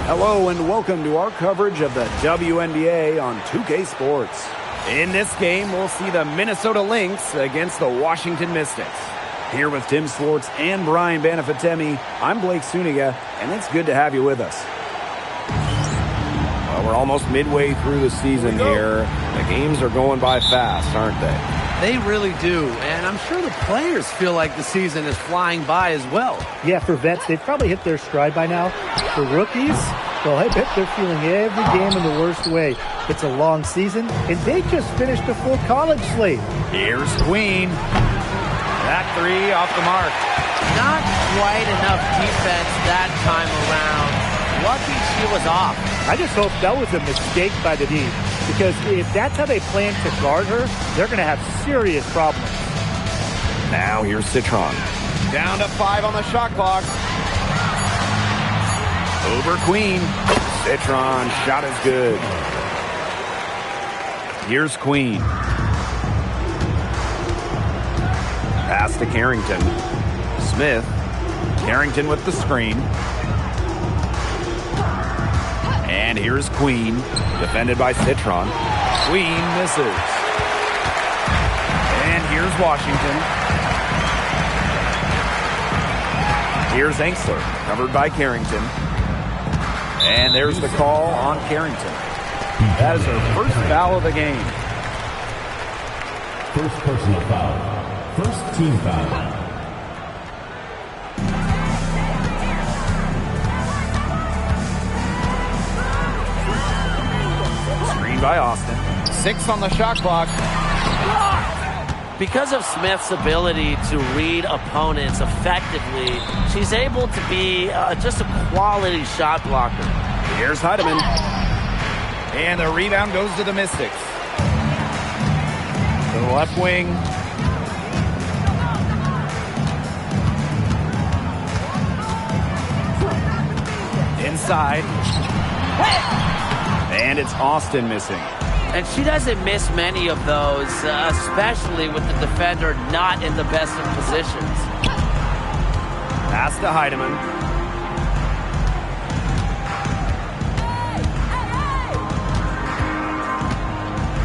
Hello and welcome to our coverage of the WNBA on 2K Sports. In this game, we'll see the Minnesota Lynx against the Washington Mystics. Here with Tim Swartz and Brian Banafitemi, I'm Blake Suniga, and it's good to have you with us. Well, we're almost midway through the season here. The games are going by fast, aren't they? They really do, and I'm sure the players feel like the season is flying by as well. Yeah, for vets, they've probably hit their stride by now. For rookies, well, I bet they're feeling every game in the worst way. It's a long season, and they just finished a full college slate. Here's Queen. That three off the mark. Not quite enough defense that time around. Lucky she was off. I just hope that was a mistake by the D, because if that's how they plan to guard her, they're going to have serious problems. Now here's Citron. Down to 5 on the shot clock. Over Queen. Citron, shot is good. Here's Queen. Pass to Carrington. Smith. Carrington with the screen. And here's Queen, defended by Citron. Queen misses. And here's Washington. Here's Angsler, covered by Carrington. And there's the call on Carrington. That is her first foul of the game. First personal foul. First team foul. By Austin. 6 on the shot clock. Because of Smith's ability to read opponents effectively, she's able to be just a quality shot blocker. Here's Heidemann. And the rebound goes to the Mystics. To the left wing. Inside. And it's Austin missing. And she doesn't miss many of those, especially with the defender not in the best of positions. Pass to Heidemann.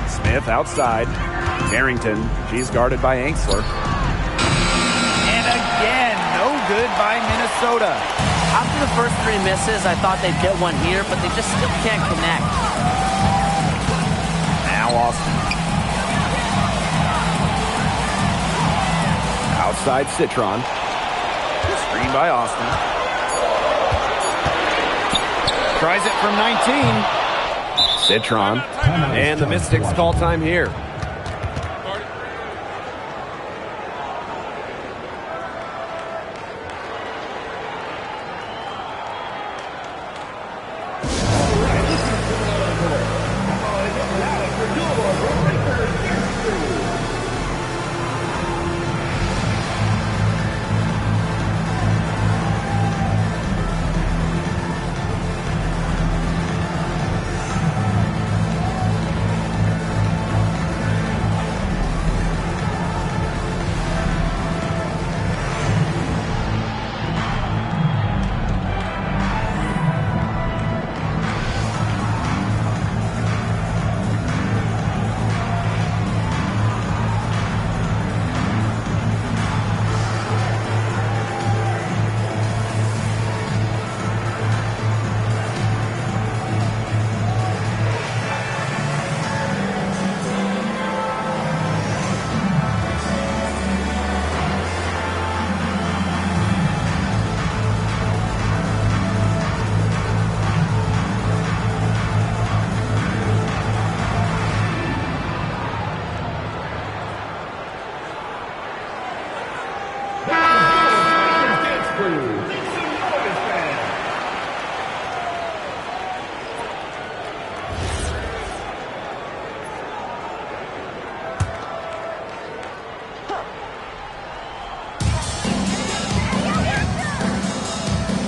Smith outside. Carrington. She's guarded by Angsler. And again, no good by Minnesota. After the first 3 misses, I thought they'd get one here, but they just still can't connect. Now Austin. Outside Citron. Screen by Austin. Tries it from 19. Citron. And the Mystics call time here.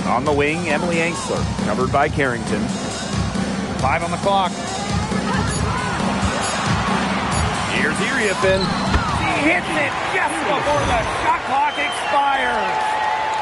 On the wing, Emily Angsler, covered by Carrington. 5 on the clock. Here's Iriapin. He hits it just before the shot clock expires.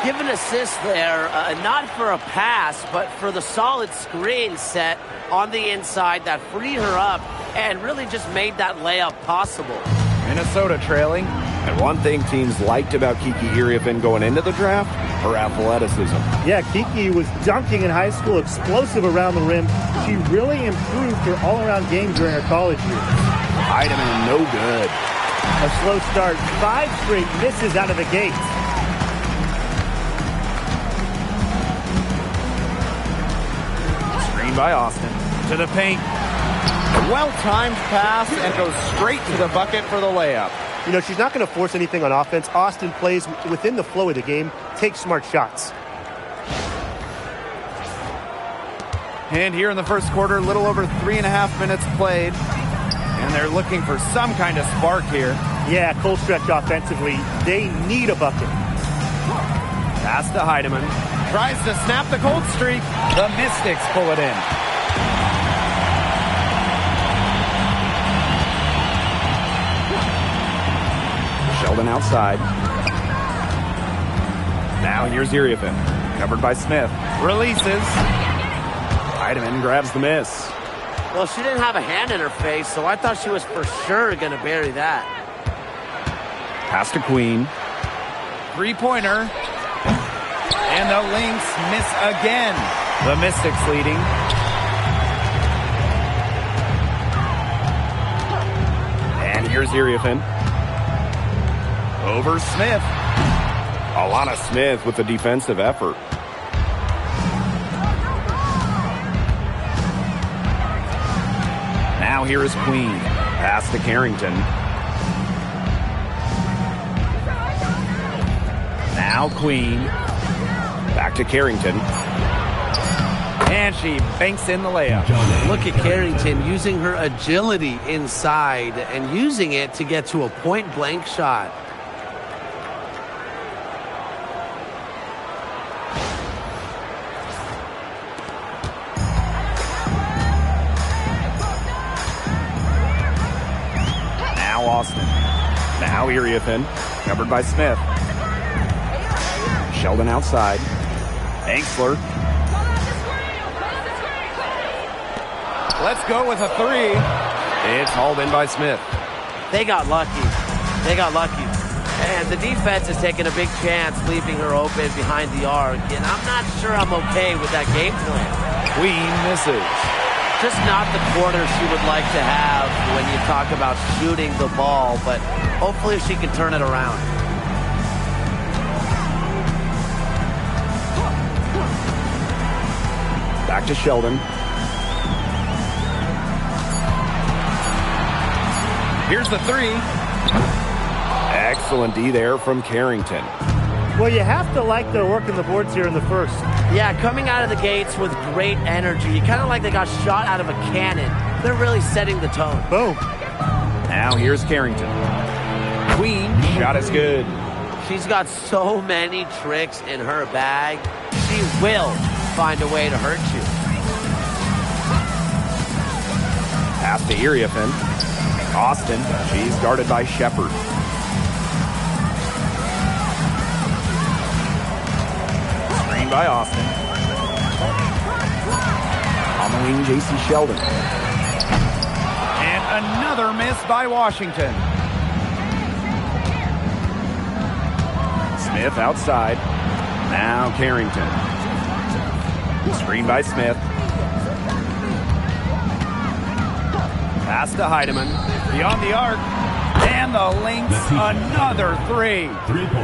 Give an assist there, not for a pass, but for the solid screen set on the inside that freed her up and really just made that layup possible. Minnesota trailing. And one thing teams liked about Kiki Iriafen going into the draft, her athleticism. Yeah, Kiki was dunking in high school, explosive around the rim. She really improved her all-around game during her college years. Heidemann, no good. A slow start, 5 straight misses out of the gate. Screen by Austin. To the paint. A well-timed pass and goes straight to the bucket for the layup. You know, she's not going to force anything on offense. Austin plays within the flow of the game, takes smart shots. And here in the first quarter, a little over 3.5 minutes played. And they're looking for some kind of spark here. Yeah, cold stretch offensively. They need a bucket. Pass to Heidemann. Tries to snap the cold streak. The Mystics pull it in. Sheldon outside. Now here's Iriafen. Covered by Smith. Releases. Heidemann grabs the miss. Well, she didn't have a hand in her face, so I thought she was for sure going to bury that. Pass to Queen. Three-pointer. And the Lynx miss again. The Mystics leading. And here's Iriafen. Over Smith. Alana Smith with the defensive effort. Now here is Queen. Pass to Carrington. Now Queen. Back to Carrington. And she banks in the layup. Look at Carrington using her agility inside and using it to get to a point-blank shot. Now Austin. Now Iriafen. Covered by Smith. Sheldon outside. Angsler. Let's go with a three. It's hauled in by Smith. They got lucky. They got lucky. And the defense is taking a big chance, leaving her open behind the arc. And I'm not sure I'm okay with that game plan. Queen misses. Just not the quarter she would like to have when you talk about shooting the ball. But hopefully she can turn it around. Back to Sheldon. Here's the three. Excellent D there from Carrington. Well, you have to like their work in the boards here in the first. Yeah, coming out of the gates with great energy. Kind of like they got shot out of a cannon. They're really setting the tone. Boom. Now here's Carrington. Queen, shot is good. She's got so many tricks in her bag. She will find a way to hurt you. Pass to Iriafen. Austin, she's guarded by Shepard. Screen by Austin. On the wing, J.C. Sheldon. And another miss by Washington. Smith outside. Now Carrington. Screen by Smith. Pass to Heidemann. Beyond the arc. And the Lynx, another three.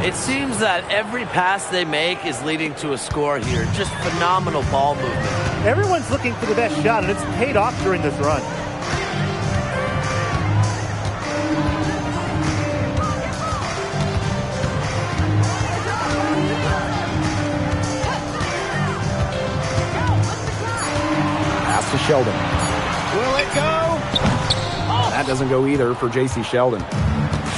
It seems that every pass they make is leading to a score here. Just phenomenal ball movement. Everyone's looking for the best shot, and it's paid off during this run. Pass to Sheldon. Will it go? That doesn't go either for J.C. Sheldon.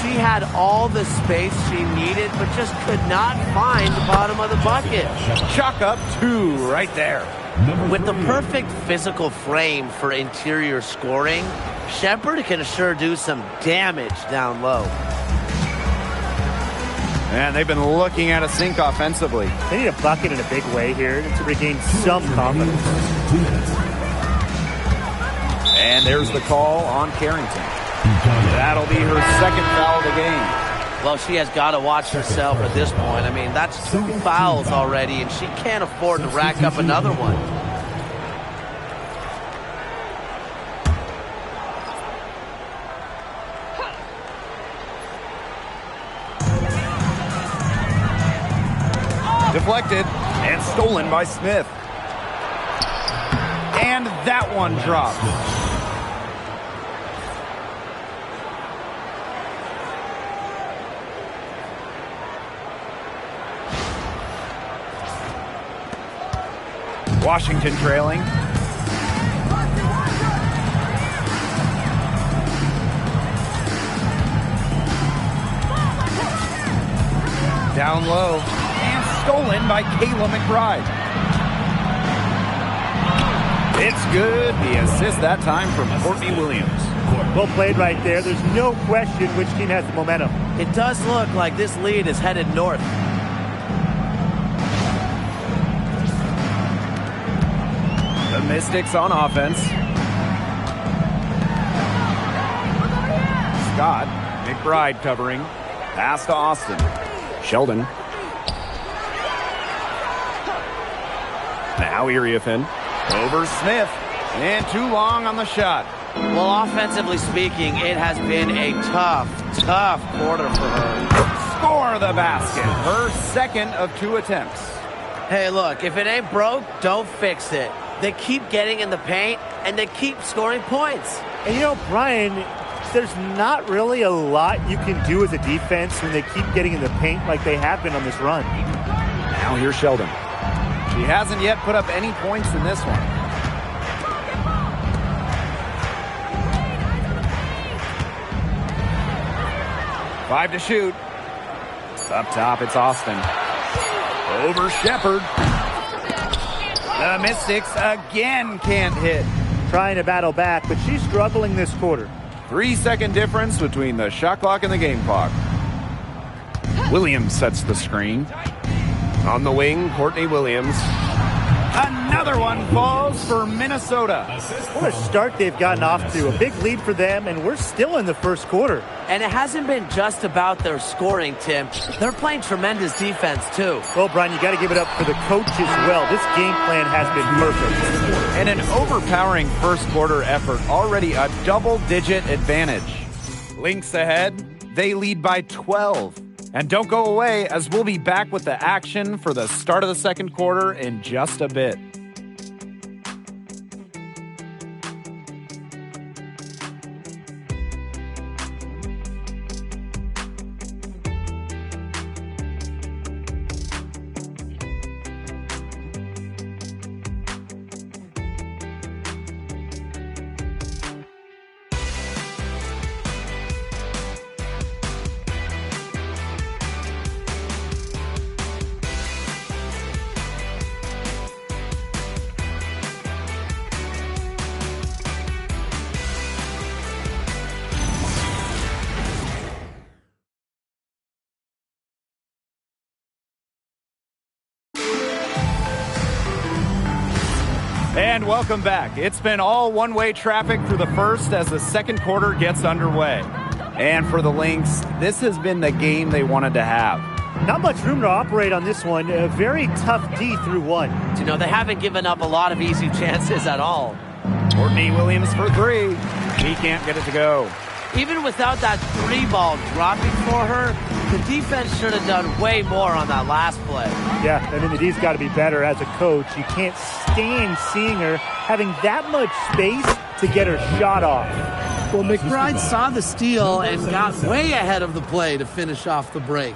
She had all the space she needed, but just could not find the bottom of the bucket. Chalk up two right there. With the perfect physical frame for interior scoring, Shepard can sure do some damage down low. And they've been looking at a sink offensively. They need a bucket in a big way here to regain some confidence. And there's the call on Carrington. That'll be her second foul of the game. Well, she has got to watch herself at this point. I mean, that's 2 fouls already, and she can't afford to rack up another one. Deflected and stolen by Smith. And that one dropped. Washington trailing. Down low. And stolen by Kayla McBride. It's good. The assist that time from Courtney Williams. Well played right there. There's no question which team has the momentum. It does look like this lead is headed north. The Mystics on offense. Scott, McBride covering. Pass to Austin. Sheldon. Now Iriafin. Over Smith. And too long on the shot. Well, offensively speaking, it has been a tough quarter for her. Score the basket. Her second of 2 attempts. Hey, look, if it ain't broke, don't fix it. They keep getting in the paint, and they keep scoring points. And you know, Brian, there's not really a lot you can do as a defense when they keep getting in the paint like they have been on this run. Now here's Sheldon. She hasn't yet put up any points in this one. Five to shoot. Up top, it's Austin. Over Shepard. The Mystics again can't hit. Trying to battle back, but she's struggling this quarter. 3-second difference between the shot clock and the game clock. Williams sets the screen. On the wing, Courtney Williams. Another one falls for Minnesota. What a start they've gotten off to. A big lead for them, and we're still in the first quarter. And it hasn't been just about their scoring, Tim. They're playing tremendous defense, too. Well, Brian, you got to give it up for the coach as well. This game plan has been perfect. And an overpowering first quarter effort. Already a double-digit advantage. Lynx ahead. They lead by 12. And don't go away, as we'll be back with the action for the start of the second quarter in just a bit. And welcome back. It's been all one-way traffic through the first as the second quarter gets underway. And for the Lynx, this has been the game they wanted to have. Not much room to operate on this one. A very tough D through 1. You know, they haven't given up a lot of easy chances at all. Courtney Williams for 3. He can't get it to go. Even without that 3-ball dropping for her, the defense should have done way more on that last play. Yeah, I mean, the D's got to be better as a coach. You can't stand seeing her having that much space to get her shot off. Well, McBride saw the steal and got way ahead of the play to finish off the break.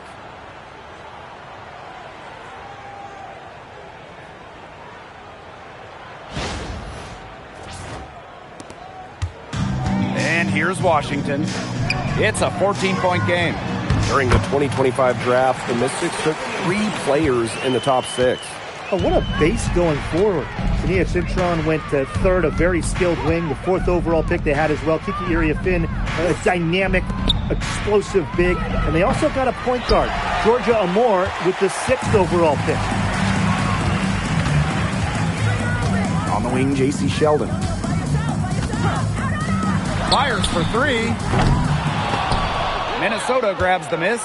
And here's Washington. It's a 14-point game. During the 2025 draft, the Mystics took 3 players in the top 6. Oh, what a base going forward. Tania Cintron went to third, a very skilled wing, the 4th overall pick they had as well. Kiki Iriafin, a dynamic, explosive big. And they also got a point guard, Georgia Amore, with the 6th overall pick. On the wing, J.C. Sheldon. Fires for 3. Minnesota grabs the miss.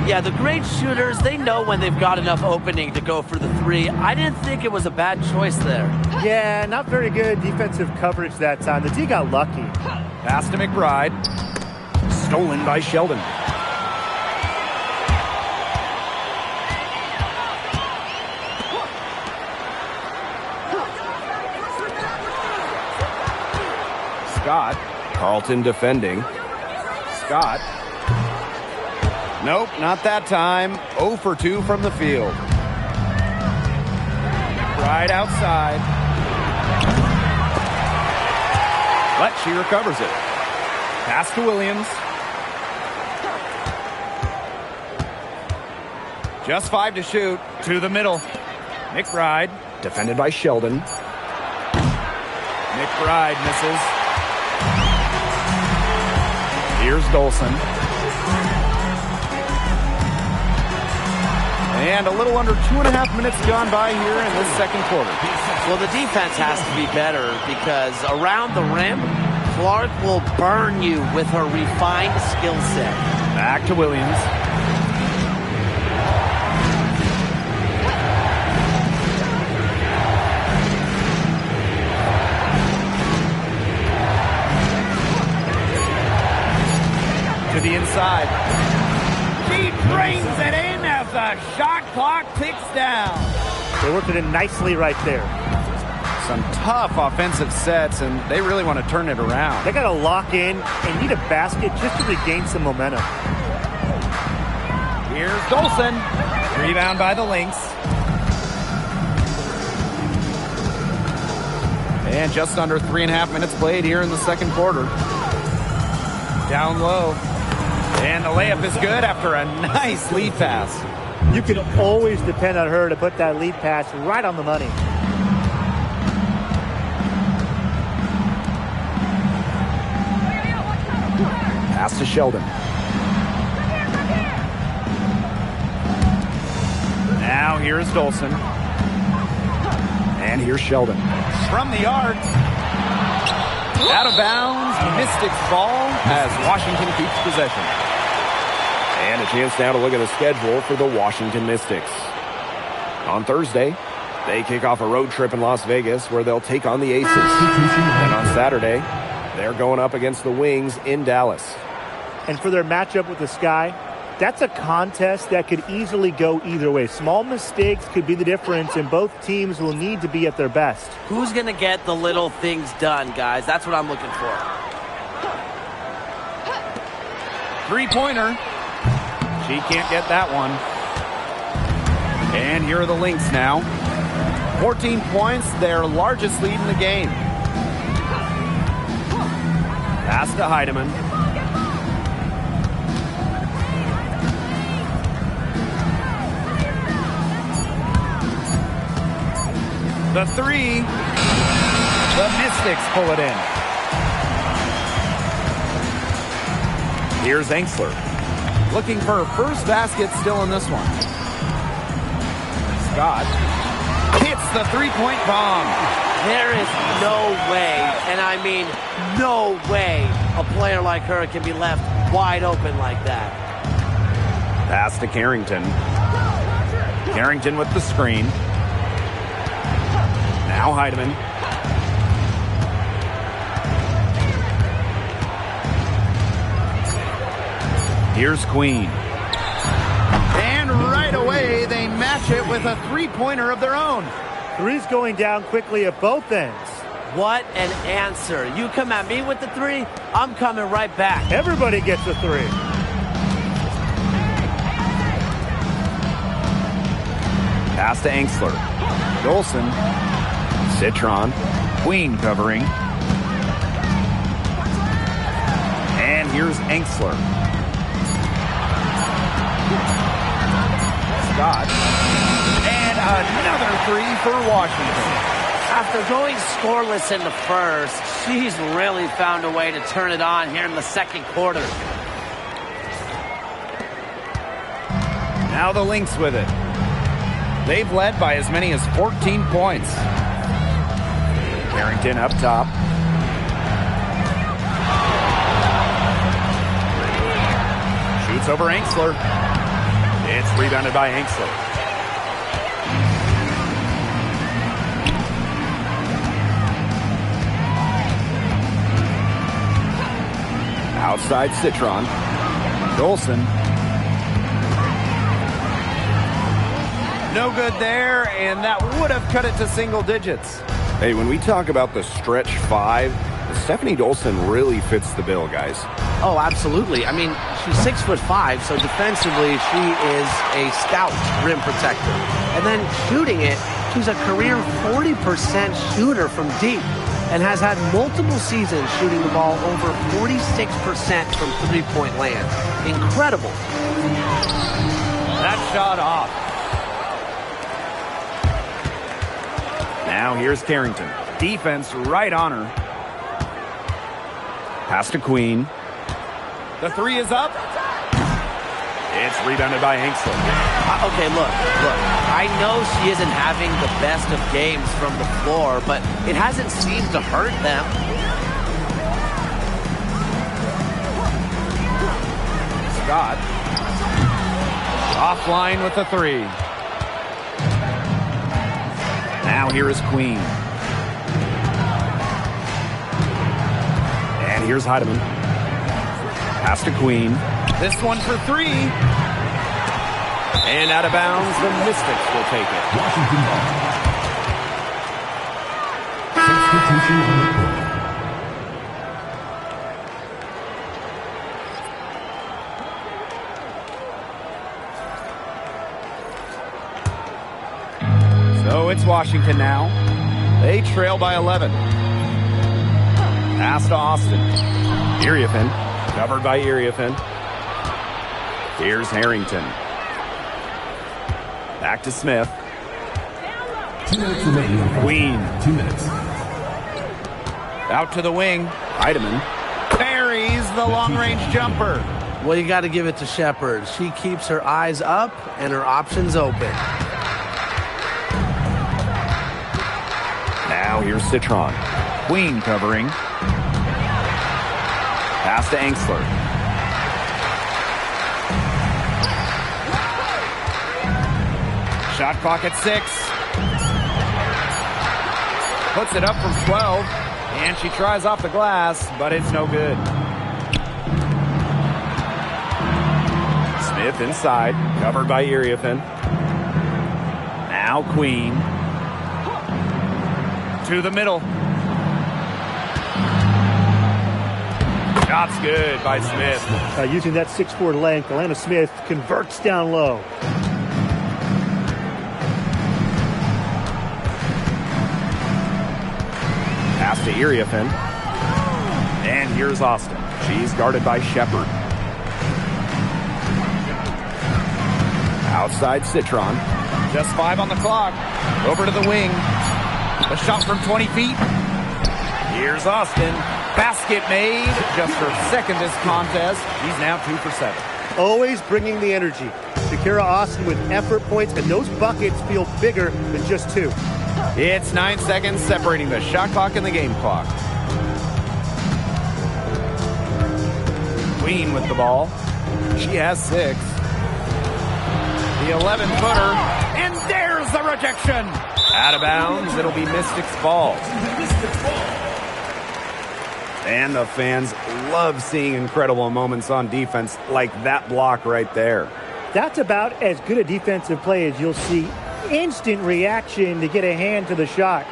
Yeah, the great shooters, they know when they've got enough opening to go for the 3. I didn't think it was a bad choice there. Yeah, not very good defensive coverage that time. The D got lucky. Pass to McBride. Stolen by Sheldon. Scott. Carlton defending. Scott. Nope, not that time. 0 for 2 from the field. Right outside. But she recovers it. Pass to Williams. Just 5 to shoot. To the middle. McBride. Defended by Sheldon. McBride misses. Here's Dolson. And a little under 2.5 minutes gone by here in this second quarter. Well, the defense has to be better because around the rim, Clark will burn you with her refined skill set. Back to Williams. To the inside. She drains it in as the shot clock ticks down. They worked it in nicely right there. Some tough offensive sets, and they really want to turn it around. They got to lock in and need a basket just to regain some momentum. Here's Dolson. Rebound by the Lynx. And just under 3.5 minutes played here in the second quarter. Down low. And the layup is good after a nice lead pass. You can always depend on her to put that lead pass right on the money. Pass to Sheldon. Now here's Dolson. And here's Sheldon. From the arc. Out of bounds. Mystics ball as Washington keeps possession. And a chance now to look at the schedule for the Washington Mystics. On Thursday, they kick off a road trip in Las Vegas where they'll take on the Aces. And on Saturday, they're going up against the Wings in Dallas. And for their matchup with the Sky, that's a contest that could easily go either way. Small mistakes could be the difference, and both teams will need to be at their best. Who's going to get the little things done, guys? That's what I'm looking for. Three-pointer. She can't get that one. And here are the Lynx now. 14 points, their largest lead in the game. Pass to Heidemann. The three. The Mystics pull it in. Here's Enksler. Looking for her first basket still in this one. Scott hits the three-point bomb. There is no way, and I mean no way, a player like her can be left wide open like that. Pass to Carrington. Carrington with the screen. Now Heidemann. Here's Queen. And right away, they match it with a three-pointer of their own. Three's going down quickly at both ends. What an answer. You come at me with the three, I'm coming right back. Everybody gets a three. Pass to Enksler. Dolson. Citron. Queen covering. And here's Enksler. Scott. And another three for Washington. After going scoreless in the first, she's really found a way to turn it on here in the second quarter. Now the Lynx with it. They've led by as many as 14 points. Carrington up top. Shoots over Angsler. It's rebounded by Angsler. Outside Citron. Dolson. No good there, and that would have cut it to single digits. Hey, when we talk about the stretch five, Stephanie Dolson really fits the bill, guys. Oh, absolutely. I mean, she's 6'5", so defensively she is a stout rim protector. And then shooting it, she's a career 40% shooter from deep and has had multiple seasons shooting the ball over 46% from three-point land. Incredible. That shot off. Now here's Carrington. Defense right on her. Pass to Queen. The three is up. It's rebounded by Angsler. Okay, look. I know she isn't having the best of games from the floor, but it hasn't seemed to hurt them. Scott. Offline with the three. Now here is Queen. And here's Heidemann. Pass to Queen. This one for three. And out of bounds, the Mystics will take it. Washington ball. Substitution on the court. So it's Washington now. They trail by 11. Pass to Austin. Iriefin. Covered by Iriefin. Here's Harrington. Back to Smith. 2 minutes remaining. Queen. 2 minutes. Out to the wing. Heidemann. Parries the long-range jumper. Well, you got to give it to Shepherd. She keeps her eyes up and her options open. Now here's Citron. Queen covering. Pass to Angsler. Shot clock at 6. Puts it up from 12. And she tries off the glass, but it's no good. Smith inside. Covered by Iriefin. Now Queen. To the middle. Shot's good by Smith. Using that 6'4" length, Alana Smith converts down low. Pass to Iriefin. And here's Austin. She's guarded by Shepherd. Outside Citron. Just 5 on the clock. Over to the wing. A shot from 20 feet. Here's Austin. Basket made. Just her second this contest. She's now 2 for 7. Always bringing the energy. Shakira Austin with effort points, and those buckets feel bigger than just 2. It's 9 seconds separating the shot clock and the game clock. Queen with the ball. She has 6. The 11-footer. And there's the rejection. Out of bounds. It'll be Mystics ball. And the fans love seeing incredible moments on defense like that block right there. That's about as good a defensive play as you'll see. Instant reaction to get a hand to the shot.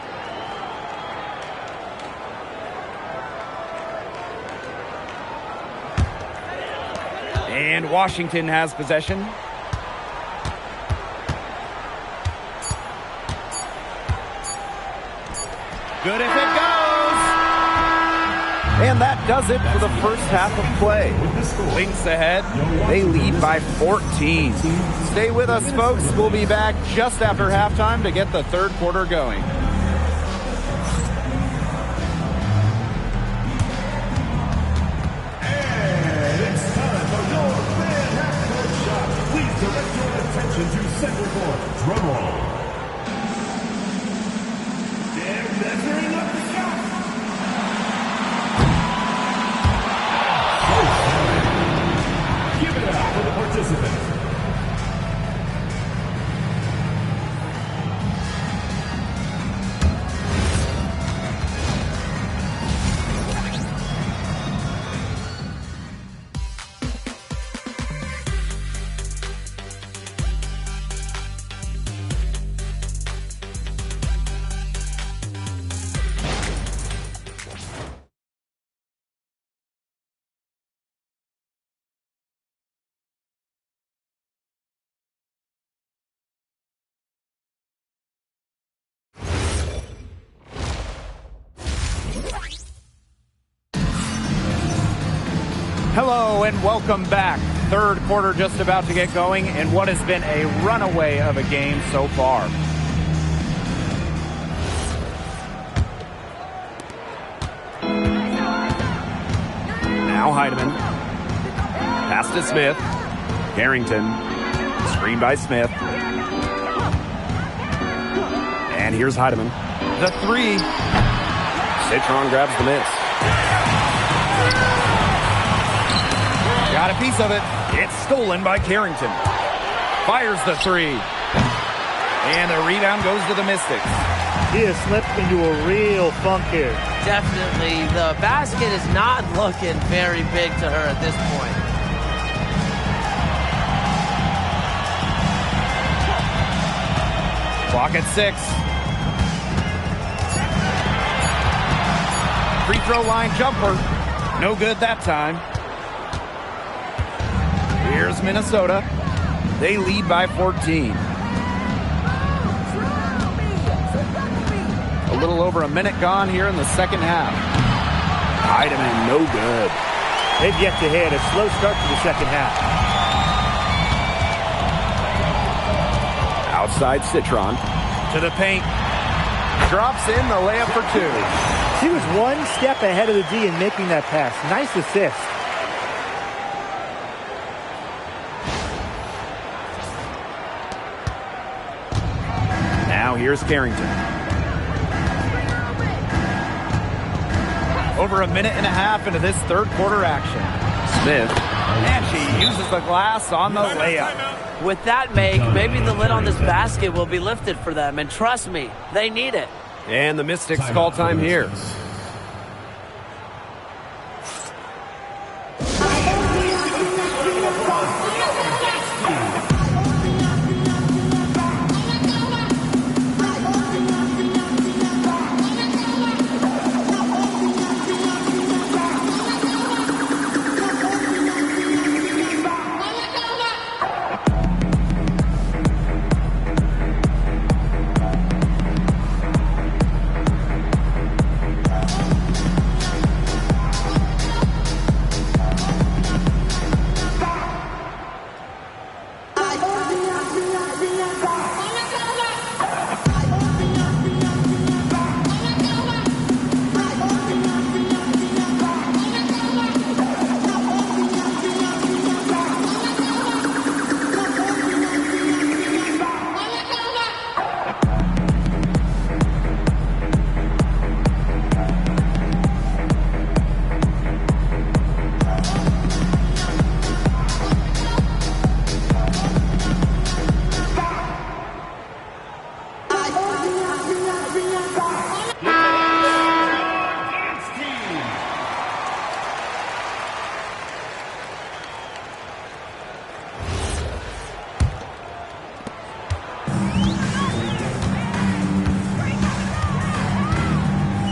And Washington has possession. Good if it goes. And that does it for the first half of play. Lynx ahead. They lead by 14. Stay with us, folks. We'll be back just after halftime to get the third quarter going. And it's time for your fan halftime shot. Please direct your attention to center court. Drum roll. They're measuring up the shot. Give it up for the participants. Hello and welcome back. Third quarter just about to get going in what has been a runaway of a game so far. Now Heidemann. Pass to Smith. Carrington. Screen by Smith. And here's Heidemann. The three. Citron grabs the miss. Got a piece of it. It's stolen by Carrington. Fires the three. And the rebound goes to the Mystics. He has slipped into a real funk here. Definitely. The basket is not looking very big to her at this point. Clock at 6. Free throw line jumper. No good that time. Here's Minnesota. They lead by 14. A little over a minute gone here in the second half. Heidemann, no good. They've yet to hit a slow start to the second half. Outside Citron. To the paint. Drops in the layup for two. She was one step ahead of the D in making that pass. Nice assist. Now here's Carrington. Over a minute and a half into this third quarter action. Smith. And she uses the glass on the layup. With that make, maybe the lid on this basket will be lifted for them. And trust me, they need it. And the Mystics call time here.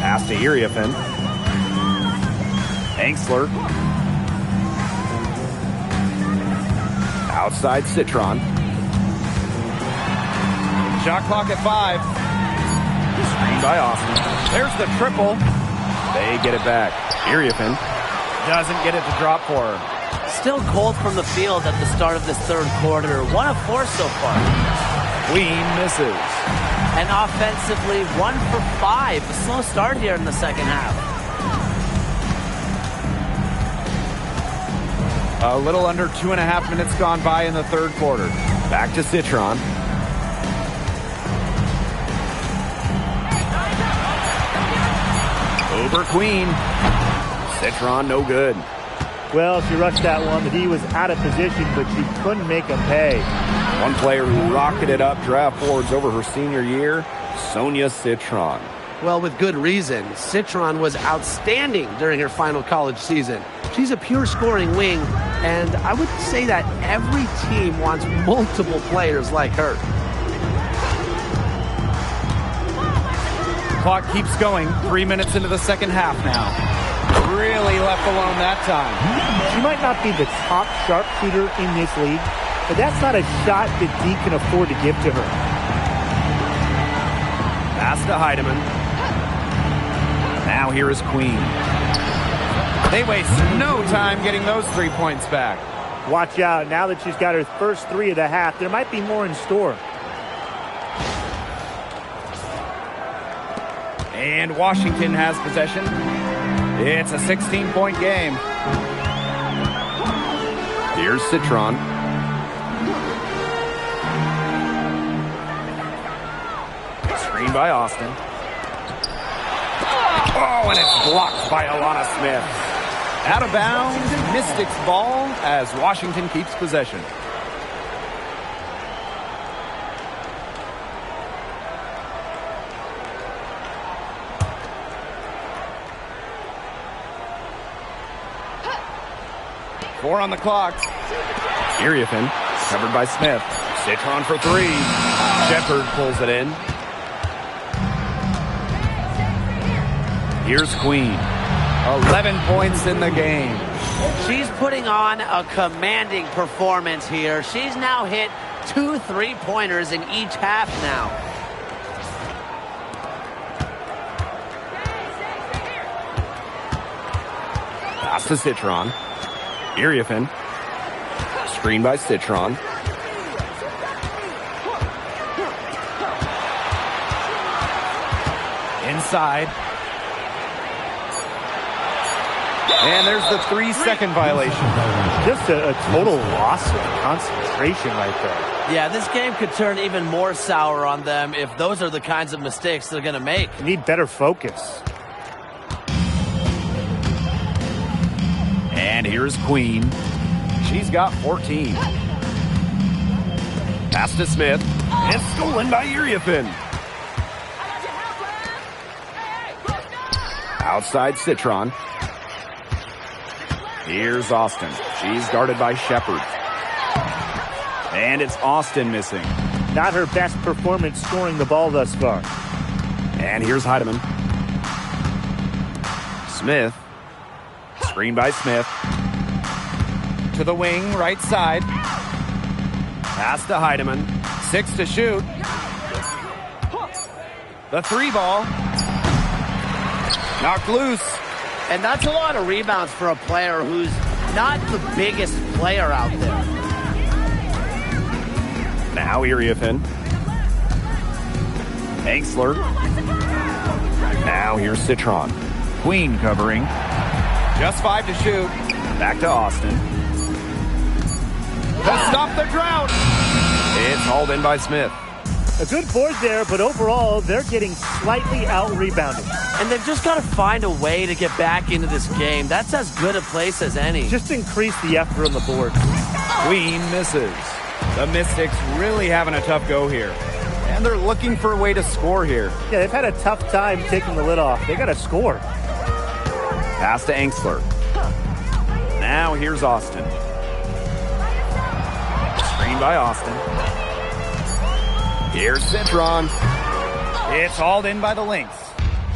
Pass to Iriafen. Angsler. Outside Citron. Shot clock at 5. Screen by Austin. There's the triple. They get it back. Iriafen doesn't get it to drop for her. Still cold from the field at the start of this third quarter. 1 of 4 so far. Queen misses. And offensively, 1 for 5. A slow start here in the second half. A little under 2.5 minutes gone by in the third quarter. Back to Citron. Over Queen. Citron no good. Well, she rushed that one. The D was out of position, but she couldn't make him pay. One player who rocketed up draft boards over her senior year, Sonia Citron. Well, with good reason. Citron was outstanding during her final college season. She's a pure scoring wing, and I would say that every team wants multiple players like her. Clock keeps going. 3 minutes into the second half now. Really left alone that time. She might not be the top sharpshooter in this league, but that's not a shot that D can afford to give to her. Pass to Heidemann. Now here is Queen. They waste no time getting those 3 points back. Watch out. Now that she's got her first 3 of the half, there might be more in store. And Washington has possession. It's a 16-point game. Here's Citron. Screen by Austin. Oh, and it's blocked by Alana Smith. Out of bounds, Mystics ball as Washington keeps possession. Four on the clock. Iriafen covered by Smith. Citron for 3. Shepard pulls it in. Here's Queen. 11 points in the game. She's putting on a commanding performance here. She's now hit 2 3-pointers in each half now. Pass to Citron. Iriafen. Screen by Citron. Inside. And there's the 3-second violation. Just a total loss of concentration right there. Yeah, this game could turn even more sour on them if those are the kinds of mistakes they're going to make. You need better focus. And here's Queen. She's got 14. Pass to Smith. And stolen by Iriafen. Outside Citron. Here's Austin. She's guarded by Shepard. And it's Austin missing. Not her best performance scoring the ball thus far. And here's Heidemann. Smith. Screen by Smith. To the wing, right side. Pass to Heidemann. 6 to shoot. The 3 ball. Knocked loose. And that's a lot of rebounds for a player who's not the biggest player out there. Now Iriafen. Angsler. Now here's Citron. Queen covering. Just 5 to shoot. Back to Austin. To stop the drought. It's hauled in by Smith. A good board there, but overall, they're getting slightly out-rebounded. And they've just got to find a way to get back into this game. That's as good a place as any. Just increase the effort on the board. Queen misses. The Mystics really having a tough go here. And they're looking for a way to score here. Yeah, they've had a tough time taking the lid off. They got to score. Pass to Angsler. Now here's Austin. Screen by Austin. Here's Citron. It's hauled in by the Lynx.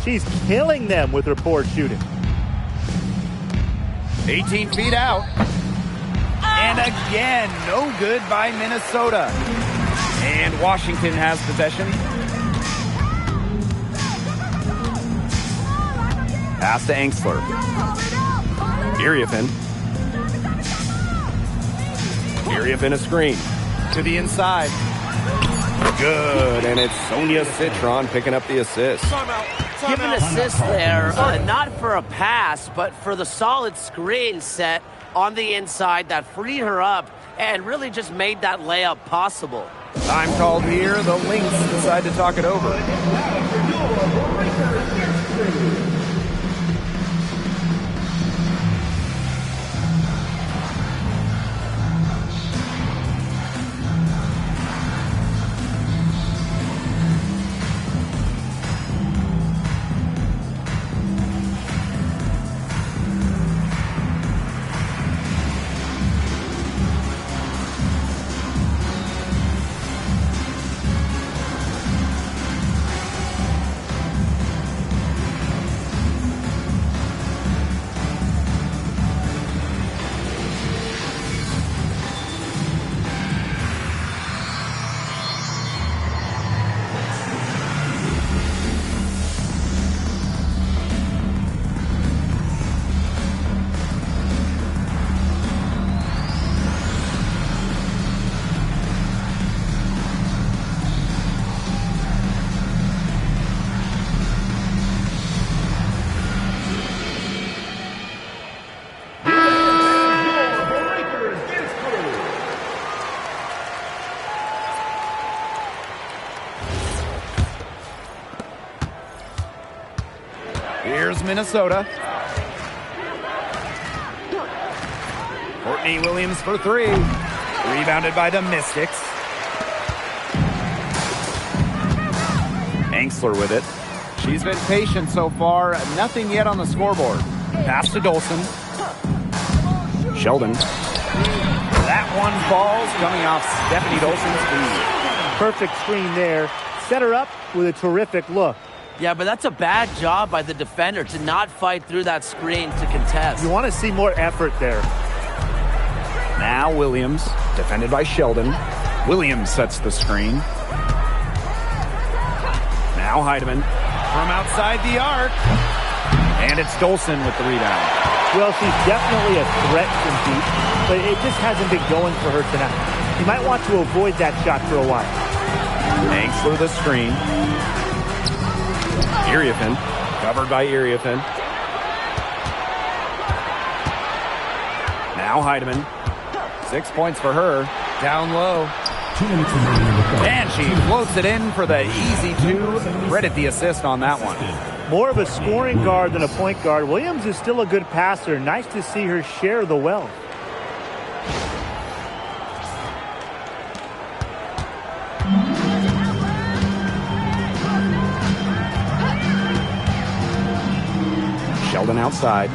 She's killing them with her poor shooting. 18 feet out. And again, no good by Minnesota. And Washington has possession. Pass to Angstler. Iriafin. Iriafin a screen. To the inside. Good, and it's Sonia Citron picking up the assist. Give an assist there, not for a pass, but for the solid screen set on the inside that freed her up and really just made that layup possible. Time called here. The Lynx decide to talk it over. Here's Minnesota. Courtney Williams for three. Rebounded by the Mystics. Angstler with it. She's been patient so far. Nothing yet on the scoreboard. Pass to Dolson. Sheldon. That one falls coming off Stephanie Dolson's feet. Perfect screen there. Set her up with a terrific look. Yeah, but that's a bad job by the defender to not fight through that screen to contest. You want to see more effort there. Now Williams, defended by Sheldon. Williams sets the screen. Now Heidemann from outside the arc. And it's Dolson with the rebound. Well, she's definitely a threat from deep, but it just hasn't been going for her tonight. You might want to avoid that shot for a while. Angstler the screen. Iriafin, covered by Iriafin. Now Heidemann. 6 points for her. Down low. 2 minutes remaining in the quarter. And she floats it in for the easy two. Credit the assist on that one. More of a scoring guard than a point guard. Williams is still a good passer. Nice to see her share the wealth. Sheldon outside.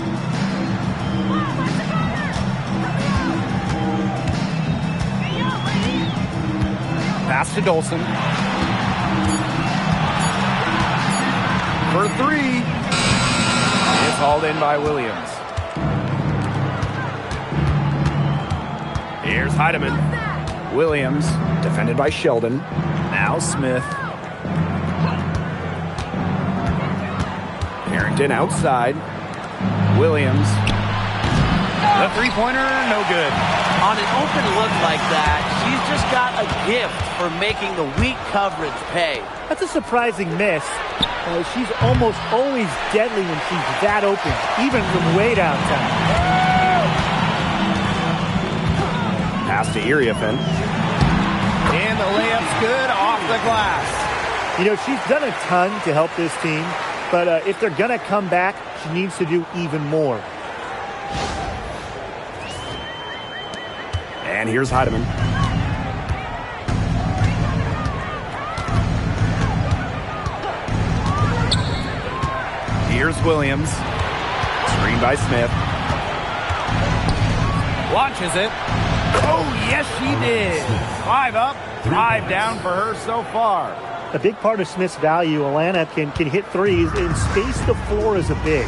Pass to Dolson. For three. It's hauled in by Williams. Here's Heidemann. Williams, defended by Sheldon. Now Smith. Harrington outside. Williams. The three-pointer, no good. On an open look like that, she's just got a gift for making the weak coverage pay. That's a surprising miss. She's almost always deadly when she's that open, even from way downtown. Pass to Iriafin. And the layup's good off the glass. You know, she's done a ton to help this team, but if they're going to come back, she needs to do even more. And here's Heidemann. Here's Williams. Screen by Smith. Launches it. Oh, yes, she did. 5 up, 5 down for her so far. A big part of Smith's value, Alana can hit threes and space the floor as a big.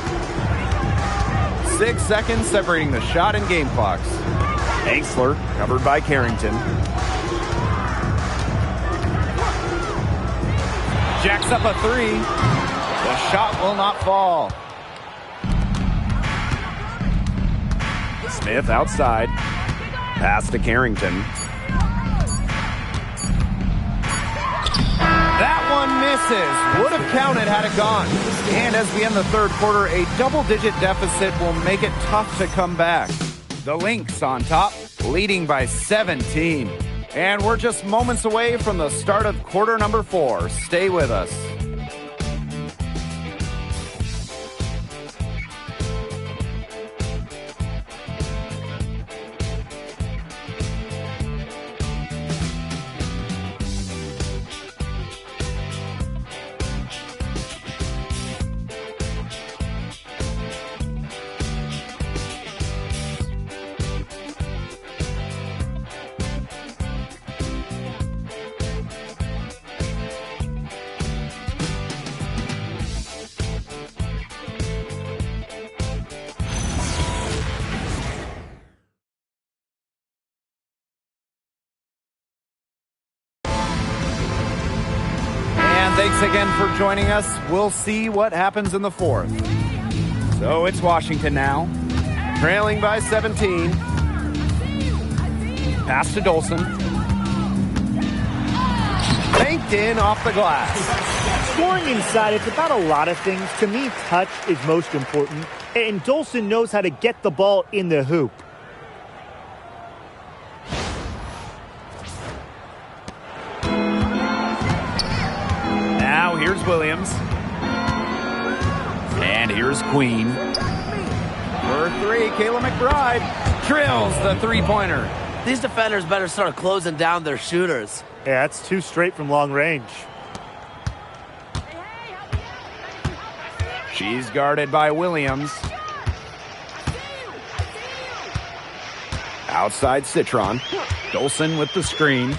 6 seconds separating the shot and game clocks. Angstler, covered by Carrington. Jacks up a three. The shot will not fall. Smith outside. Pass to Carrington. That one misses. Would have counted had it gone. And as we end the third quarter, a double-digit deficit will make it tough to come back. The Lynx on top, leading by 17. And we're just moments away from the start of quarter number 4. Stay with us. Thanks again for joining us. We'll see what happens in the fourth. So it's Washington now, trailing by 17. Pass to Dolson. Banked in off the glass. Scoring inside, it's about a lot of things. To me, touch is most important. And Dolson knows how to get the ball in the hoop. Now here's Williams. And here's Queen. For 3, Kayla McBride drills the three-pointer. These defenders better start closing down their shooters. Yeah, that's 2 straight from long range. She's guarded by Williams. Outside Citron. Dolson with the screen.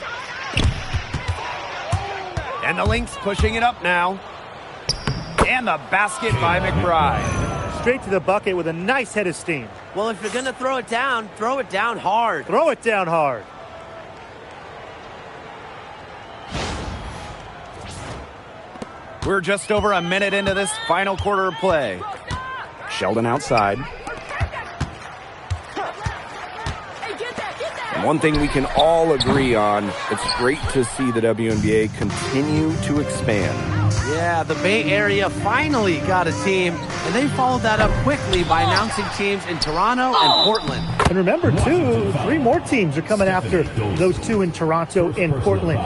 And the Lynx pushing it up now. And the basket by McBride. Straight to the bucket with a nice head of steam. Well, if you're going to throw it down hard. Throw it down hard. We're just over a minute into this final quarter of play. Sheldon outside. And one thing we can all agree on, it's great to see the WNBA continue to expand. Yeah, the Bay Area finally got a team, and they followed that up quickly by announcing teams in Toronto and Portland. And remember, too, 3 more teams are coming after those 2 in Toronto and Portland.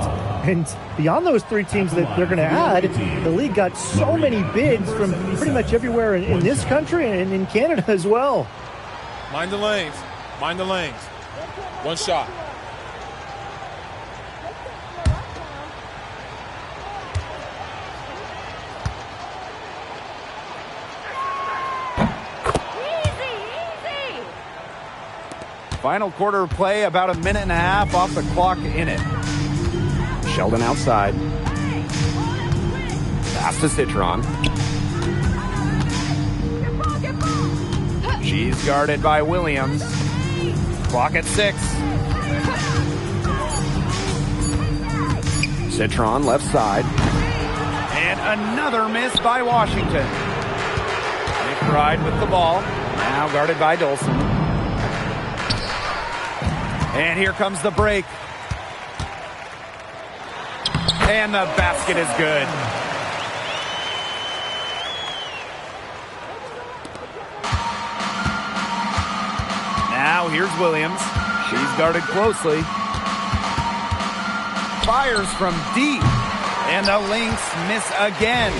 And beyond those 3 teams that they're going to add, the league got so many bids from pretty much everywhere in this country and in Canada as well. Mind the lanes. Mind the lanes. One shot. Final quarter of play, about a minute and a half off the clock in it. Sheldon outside. Pass to Citron. She's guarded by Williams. Clock at 6. Citron left side. And another miss by Washington. McBride with the ball. Now guarded by Dolson. And here comes the break. And the basket is good. Now here's Williams. She's guarded closely. Fires from deep. And the Lynx miss again.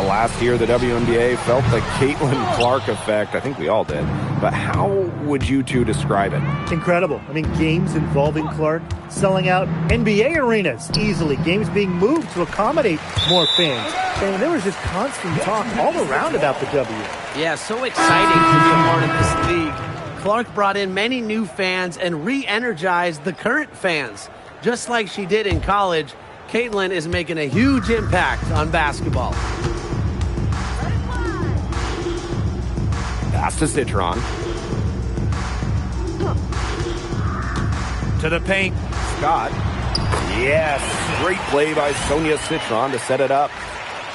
Last year, the WNBA felt the Caitlin Clark effect. I think we all did. But how would you two describe it? Incredible. I mean, games involving Clark selling out NBA arenas easily. Games being moved to accommodate more fans. And there was just constant talk all around about the W. Yeah, so exciting to be a part of this league. Clark brought in many new fans and re-energized the current fans. Just like she did in college, Caitlin is making a huge impact on basketball. Pass to Citron. To the paint. Scott. Yes. Great play by Sonia Citron to set it up.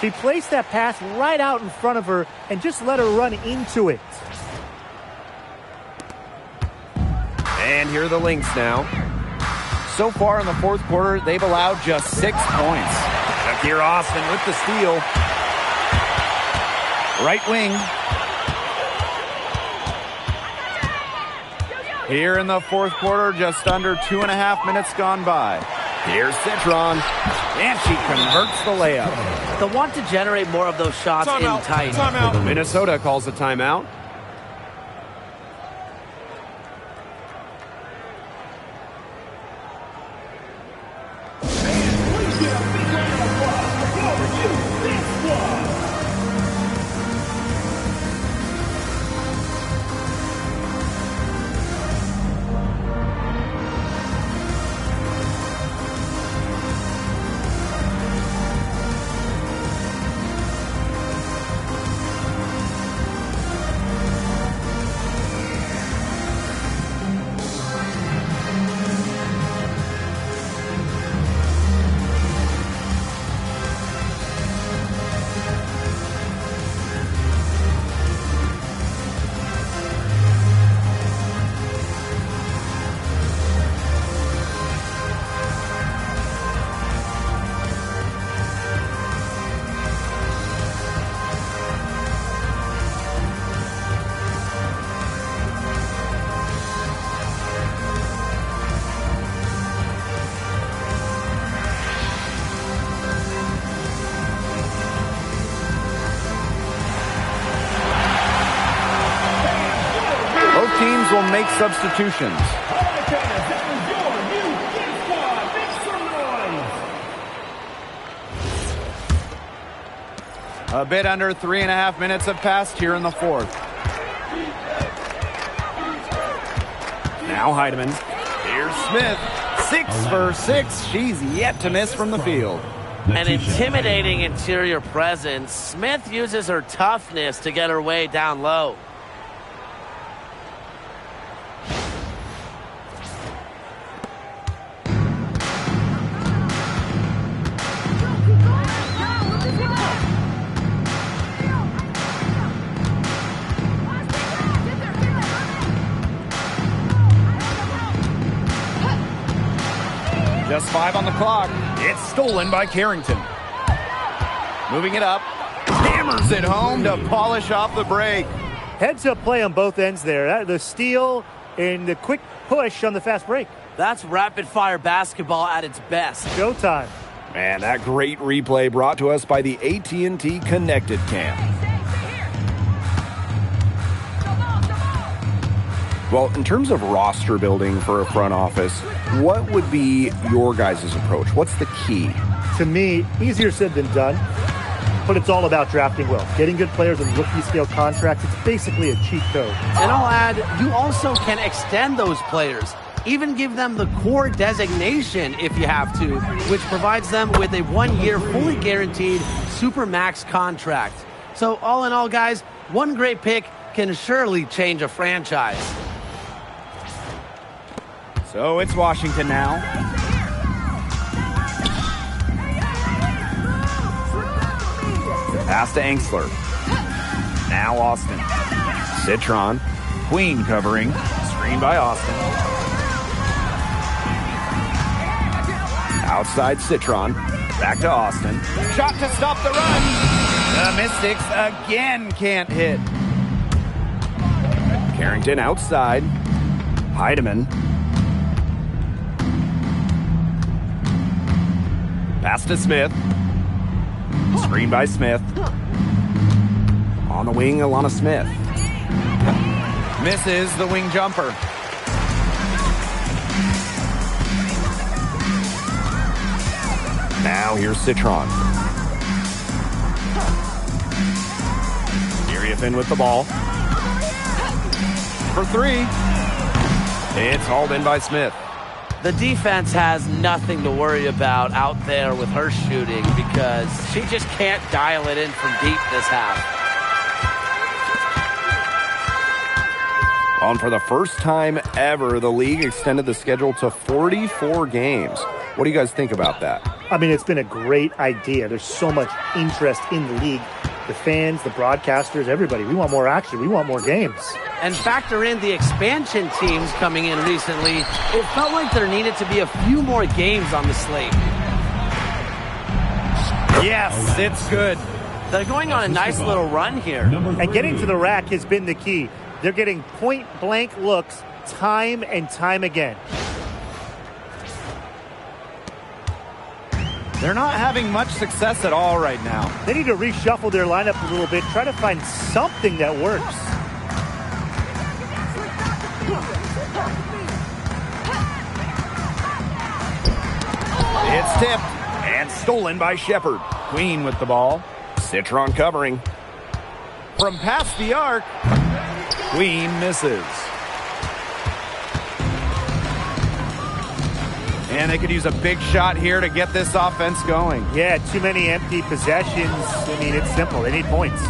She placed that pass right out in front of her and just let her run into it. And here are the Lynx now. So far in the fourth quarter, they've allowed just 6 points. Shakir Austin with the steal. Right wing. Here in the fourth quarter, just under 2.5 minutes gone by. Here's Citron, and she converts the layup. They'll want to generate more of those shots in tight. Timeout. Minnesota calls a timeout. Teams will make substitutions. A bit under 3.5 minutes have passed here in the fourth. Now Heidemann. Here's Smith. 6 for 6. She's yet to miss from the field. An intimidating interior presence. Smith uses her toughness to get her way down low. Just 5 on the clock. It's stolen by Carrington. Moving it up. Hammers it home to polish off the break. Heads-up play on both ends there. The steal and the quick push on the fast break. That's rapid-fire basketball at its best. Showtime. And that great replay brought to us by the AT&T Connected Cam. Well, in terms of roster building for a front office, what would be your guys' approach? What's the key? To me, easier said than done, but it's all about drafting well. Getting good players on rookie-scale contracts, it's basically a cheat code. And I'll add, you also can extend those players. Even give them the core designation if you have to, which provides them with a 1-year fully guaranteed Supermax contract. So all in all, guys, one great pick can surely change a franchise. So it's Washington now. Pass to Angsler. Now Austin. Citron. Queen covering. Screen by Austin. Outside Citron. Back to Austin. Shot to stop the run. The Mystics again can't hit. Carrington outside. Heidemann. Pass to Smith. Screen by Smith. On the wing, Alana Smith. Misses the wing jumper. Now here's Citron. Iriafin with the ball. For 3. It's hauled in by Smith. The defense has nothing to worry about out there with her shooting because she just can't dial it in from deep this half. And for the first time ever, the league extended the schedule to 44 games. What do you guys think about that? I mean, it's been a great idea. There's so much interest in the league. The fans, the broadcasters, everybody. We want more action. We want more games. And factor in the expansion teams coming in recently. It felt like there needed to be a few more games on the slate. Yes, it's good. They're going on a nice little run here. And getting to the rack has been the key. They're getting point-blank looks time and time again. They're not having much success at all right now. They need to reshuffle their lineup a little bit, try to find something that works. It's tipped and stolen by Shepard. Queen with the ball. Citron covering. From past the arc, Queen misses. And they could use a big shot here to get this offense going. Yeah, too many empty possessions. I mean, it's simple. They need points.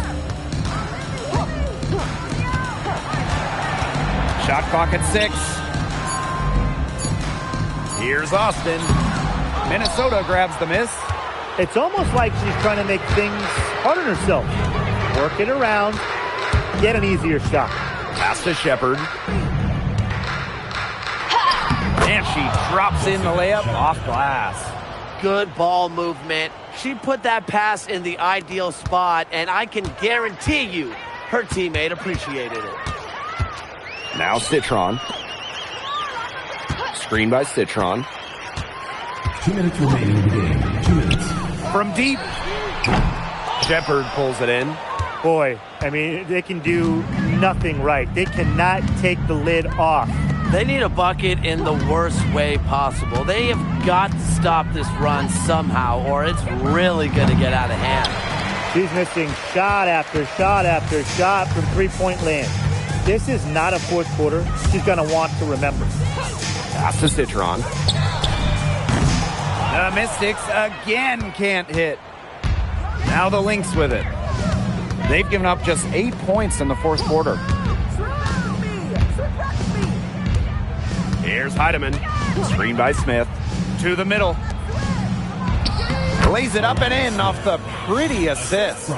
Shot clock at 6. Here's Austin. Minnesota grabs the miss. It's almost like she's trying to make things hard on herself. Work it around, get an easier shot. Pass to Shepard. And she drops in the layup off glass. Good ball movement. She put that pass in the ideal spot, and I can guarantee you her teammate appreciated it. Now Citron. Screen by Citron. 2 minutes remaining in the game. 2 minutes. From deep. Shepard pulls it in. Boy, I mean, they can do nothing right. They cannot take the lid off. They need a bucket in the worst way possible. They have got to stop this run somehow, or it's really going to get out of hand. She's missing shot after shot after shot from three-point land. This is not a fourth quarter she's going to want to remember. Pass to Citron. The Mystics again can't hit. Now the Lynx with it. They've given up just 8 points in the fourth quarter. Here's Heidemann. Screen by Smith. To the middle. Lays it up and in off the pretty assist.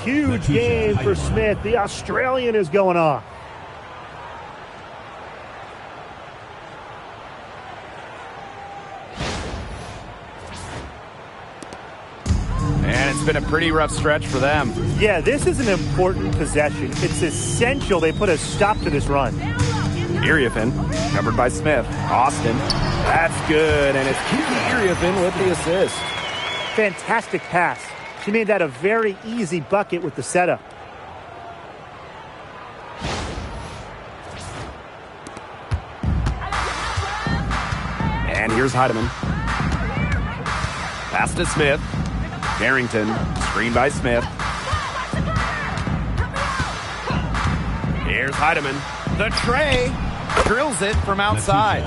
Huge game for Smith. The Australian is going off. And it's been a pretty rough stretch for them. Yeah, this is an important possession. It's essential they put a stop to this run. Iriafin, covered by Smith. Austin, that's good, and it's Kiki Iriafin with the assist. Fantastic pass. She made that a very easy bucket with the setup. And here's Heidemann. Pass to Smith. Barrington, screen by Smith. Here's Heidemann. The tray. Drills it from outside.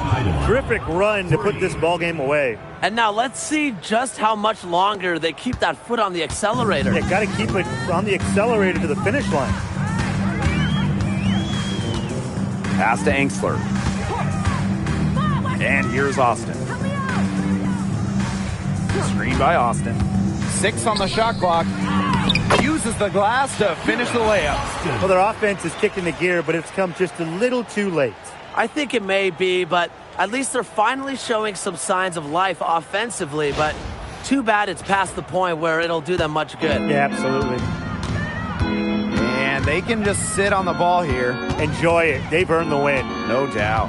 Terrific run to put this ball game away. And now let's see just how much longer they keep that foot on the accelerator. They got to keep it on the accelerator to the finish line. Pass to Angsler. And here's Austin. Screen by Austin. 6 on the shot clock. Uses the glass to finish the layup. Well, their offense is kicking the gear, but it's come just a little too late. I think it may be, but at least they're finally showing some signs of life offensively. But too bad it's past the point where it'll do them much good. Yeah, absolutely. And they can just sit on the ball here. Enjoy it. They've earned the win. No doubt.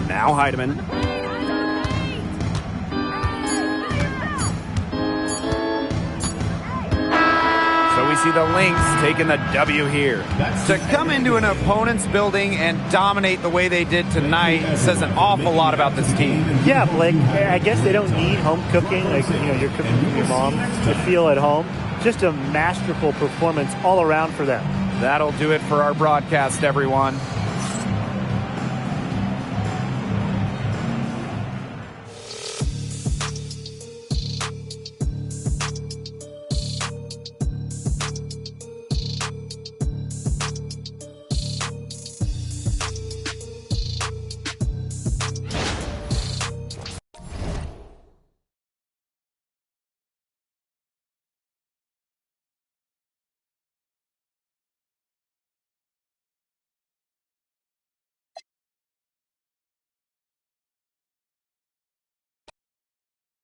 Now Heidemann. So we see the Lynx taking the W here. To come into an opponent's building and dominate the way they did tonight says an awful lot about this team. Yeah, Blake, I guess they don't need home cooking, like, you know, you're cooking for your mom to feel at home. Just a masterful performance all around for them. That'll do it for our broadcast, everyone.